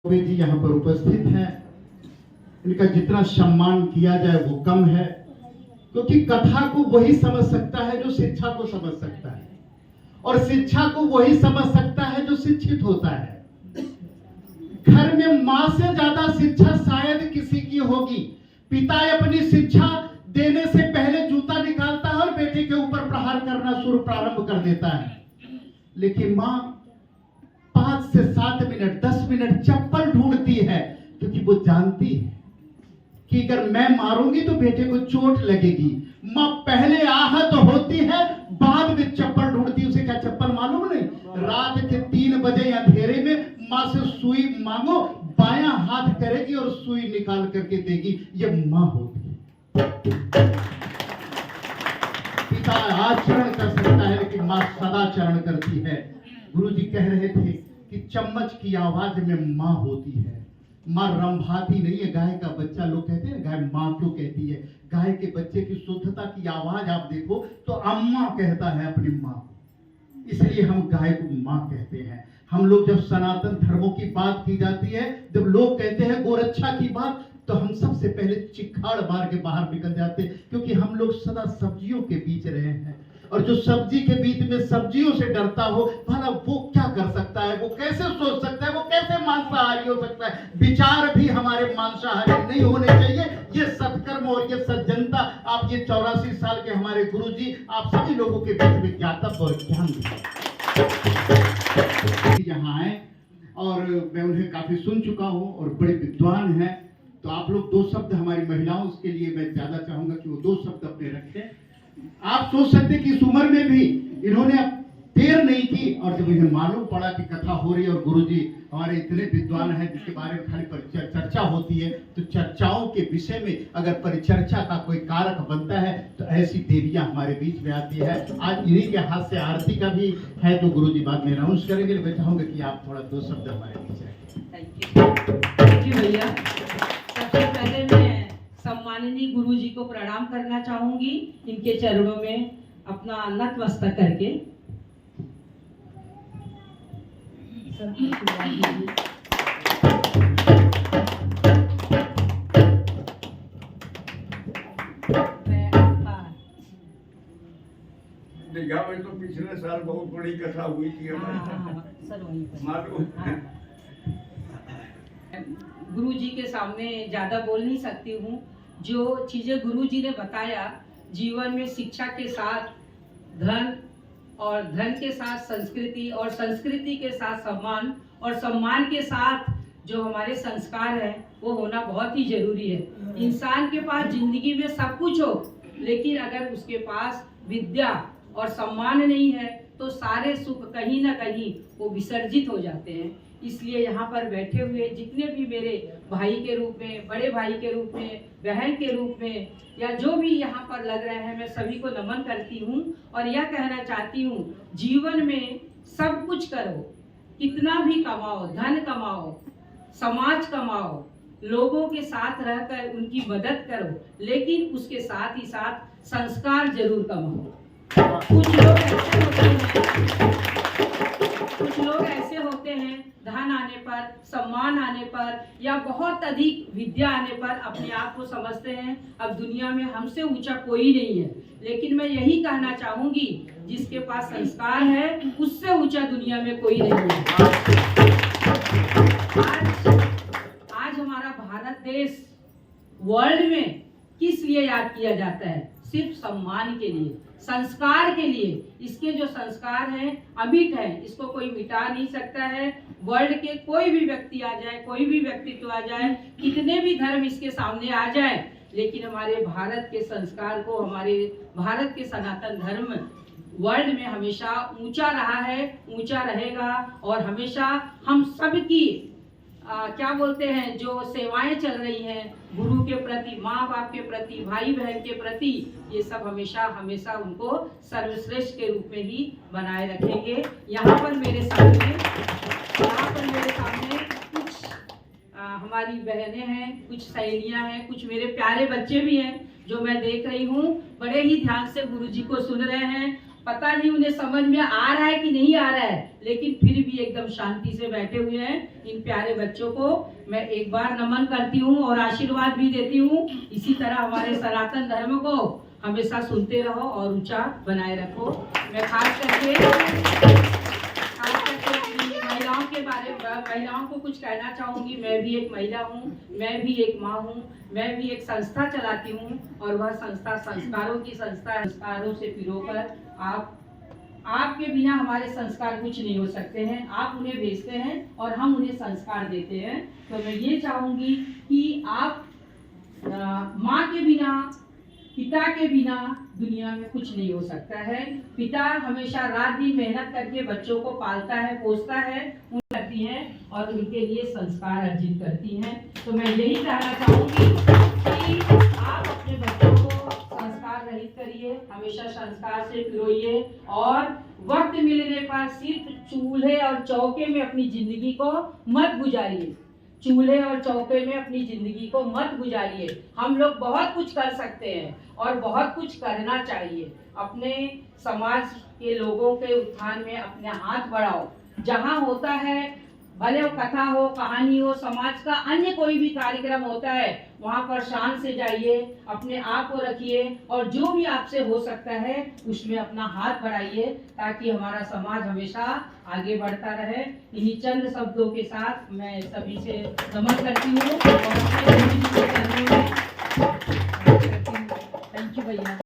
जी यहाँ पर उपस्थित हैं। इनका जितना सम्मान किया जाए वो कम है, क्योंकि कथा को वही समझ सकता है जो शिक्षा को समझ सकता है, और शिक्षा को वही समझ सकता है जो शिक्षित होता है। घर में माँ से ज्यादा शिक्षा शायद किसी की होगी। पिता अपनी शिक्षा देने से पहले जूता निकालता है और बेटे के ऊपर प्रहार करना शुरू प्रारंभ कर देता है, लेकिन माँ 5 से 7 मिनट 10 मिनट चप्पल ढूंढती है, क्योंकि वो जानती है कि अगर मैं मारूंगी तो बेटे को चोट लगेगी। माँ पहले आहत होती है, बाद में चप्पल ढूंढती है। उसे क्या चप्पल मालूम नहीं? रात के 3 बजे अंधेरे में माँ से सुई मांगो, बायां हाथ करेगी और सुई निकाल करके देगी। ये माँ होती है। पिता आचरण कर सकता है, लेकिन माँ सदाचरण करती है। गुरु जी कह रहे थे कि चम्मच की आवाज में माँ होती है। माँ रंभाती नहीं है। गाय का बच्चा, लोग कहते हैं गाय माँ क्यों कहती है? गाय के बच्चे की शुद्धता की आवाज आप देखो तो अम्मा कहता है अपनी माँ को, इसलिए हम गाय को माँ कहते हैं। हम लोग जब सनातन धर्मों की बात की जाती है, जब लोग कहते हैं गोरक्षा की बात, तो हम सबसे पहले चिखाड़ मार के बाहर निकल जाते हैं, क्योंकि हम लोग सदा सब्जियों के बीच रहे हैं। और जो सब्जी के बीच में सब्जियों से डरता हो, भला वो क्या कर सकता है? वो कैसे सोच सकता है? वो कैसे मांसाहारी हो सकता है? विचार भी हमारे मांसाहारी नहीं होने चाहिए। ये सत्कर्म और ये सज्जनता आप ये 84 साल के हमारे गुरु जी आप सभी लोगों के बीच में ज्ञातव्य और ज्ञान यहाँ आए, और मैं उन्हें काफी सुन चुका हूँ और बड़े विद्वान हैं। तो आप लोग 2 शब्द हमारी महिलाओं के लिए मैं ज्यादा चाहूंगा कि वो 2 शब्द अपने रखें। आप सोच सकते कि इस उम्र में भी इन्होंने देर नहीं की, और जब इन्हें मालूम पड़ा कि कथा हो रही है और गुरुजी हमारे इतने विद्वान हैं जिसके बारे में खाली चर्चा होती है, तो चर्चाओं के विषय में अगर परिचर्चा का कोई कारक बनता है तो ऐसी देवियां हमारे बीच में आती है। आज इन्हीं के हाथ से आरती का भी है, तो गुरुजी बाद में अनाउंस करेंगे। मैं चाहूंगा कि आप थोड़ा 2 शब्द हमारे बीच रखें। थैंक यू भैया। सबसे पहले मैं सम्माननीय गुरुजी को प्रणाम करना चाहूंगी, इनके चरणों में अपना नतमस्तक करके। दीघा में तो पिछले साल बहुत बड़ी कथा हुई थी हमारी, मालूम। गुरुजी के सामने ज्यादा बोल नहीं सकती हूँ। जो चीजें गुरुजी ने बताया, जीवन में शिक्षा के साथ धन, और धन के साथ संस्कृति, और संस्कृति के साथ सम्मान, और सम्मान के साथ जो हमारे संस्कार है वो होना बहुत ही जरूरी है। इंसान के पास जिंदगी में सब कुछ हो, लेकिन अगर उसके पास विद्या और सम्मान नहीं है तो सारे सुख कहीं ना कहीं वो विसर्जित हो जाते हैं। इसलिए यहाँ पर बैठे हुए जितने भी मेरे भाई के रूप में, बड़े भाई के रूप में, बहन के रूप में, या जो भी यहाँ पर लग रहे हैं, मैं सभी को नमन करती हूँ और यह कहना चाहती हूँ, जीवन में सब कुछ करो, कितना भी कमाओ, धन कमाओ, समाज कमाओ, लोगों के साथ रहकर उनकी मदद करो, लेकिन उसके साथ ही साथ संस्कार जरूर कमाओ। कुछ लोग ऐसे होते हैं धन आने पर, सम्मान आने पर, या बहुत अधिक विद्या आने पर अपने आप को समझते हैं अब दुनिया में हमसे ऊंचा कोई नहीं है। लेकिन मैं यही कहना चाहूंगी, जिसके पास संस्कार है उससे ऊंचा दुनिया में कोई नहीं है। आज हमारा भारत देश वर्ल्ड में किस लिए याद किया जाता है? सिर्फ सम्मान के लिए, संस्कार के लिए। इसके जो संस्कार हैं अमिट हैं, इसको कोई मिटा नहीं सकता है। वर्ल्ड के कोई भी व्यक्ति आ जाए, कोई भी व्यक्तित्व आ जाए, कितने भी धर्म इसके सामने आ जाए, लेकिन हमारे भारत के संस्कार को, हमारे भारत के सनातन धर्म वर्ल्ड में हमेशा ऊंचा रहा है, ऊंचा रहेगा। और हमेशा हम सबकी क्या बोलते हैं, जो सेवाएं चल रही हैं गुरु के प्रति, माँ बाप के प्रति, भाई बहन के प्रति, ये सब हमेशा हमेशा उनको सर्वश्रेष्ठ के रूप में ही बनाए रखेंगे। यहाँ पर मेरे सामने कुछ हमारी बहनें हैं, कुछ सहेलियां हैं, कुछ मेरे प्यारे बच्चे भी हैं जो मैं देख रही हूँ, बड़े ही ध्यान से गुरुजी को सुन रहे हैं। पता नहीं उन्हें समझ में आ रहा है कि नहीं आ रहा है, लेकिन फिर भी एकदम शांति से बैठे हुए हैं। इन प्यारे बच्चों को मैं एक बार नमन करती हूँ और आशीर्वाद भी देती हूँ। इसी तरह हमारे सनातन धर्म को हमेशा सुनते रहो और ऊंचा बनाए रखो। मैं खास करके महिलाओं के बारे में, महिलाओं को कुछ कहना चाहूँगी। मैं भी एक महिला हूँ, मैं भी एक माँ हूँ, मैं भी एक संस्था चलाती हूँ और वह संस्था संस्कारों की संस्था है। संस्कारों से पिरोकर आपके बिना हमारे संस्कार कुछ नहीं हो सकते हैं। आप उन्हें भेजते हैं और हम उन्हें संस्कार देते हैं। तो मैं ये चाहूँगी कि आप माँ के बिना, पिता के बिना दुनिया में कुछ नहीं हो सकता है। पिता हमेशा रात दिन मेहनत करके बच्चों को पालता है, पोसता है, उन करती हैं और उनके लिए संस्कार अर्जित करती हैं। तो मैं यही कहना चाहूँगी कि आप अपने बच्चों को संस्कार रहित करिए, हमेशा संस्कार से पिरोइए और वक्त मिलने पर सिर्फ चूल्हे और चौके में अपनी जिंदगी को मत गुजारिए। चूल्हे और चौके में अपनी जिंदगी को मत गुजारिए। हम लोग बहुत कुछ कर सकते हैं और बहुत कुछ करना चाहिए। अपने समाज के लोगों के उत्थान में अपने हाथ बढ़ाओ। जहाँ होता है, भले वो कथा हो, कहानी हो, समाज का अन्य कोई भी कार्यक्रम होता है, वहाँ पर शान से जाइए, अपने आप को रखिए और जो भी आपसे हो सकता है उसमें अपना हाथ बढ़ाइए ताकि हमारा समाज हमेशा आगे बढ़ता रहे। इन्हीं चंद शब्दों के साथ मैं सभी से नमन करती हूँ और अपने थैंक यू भैया।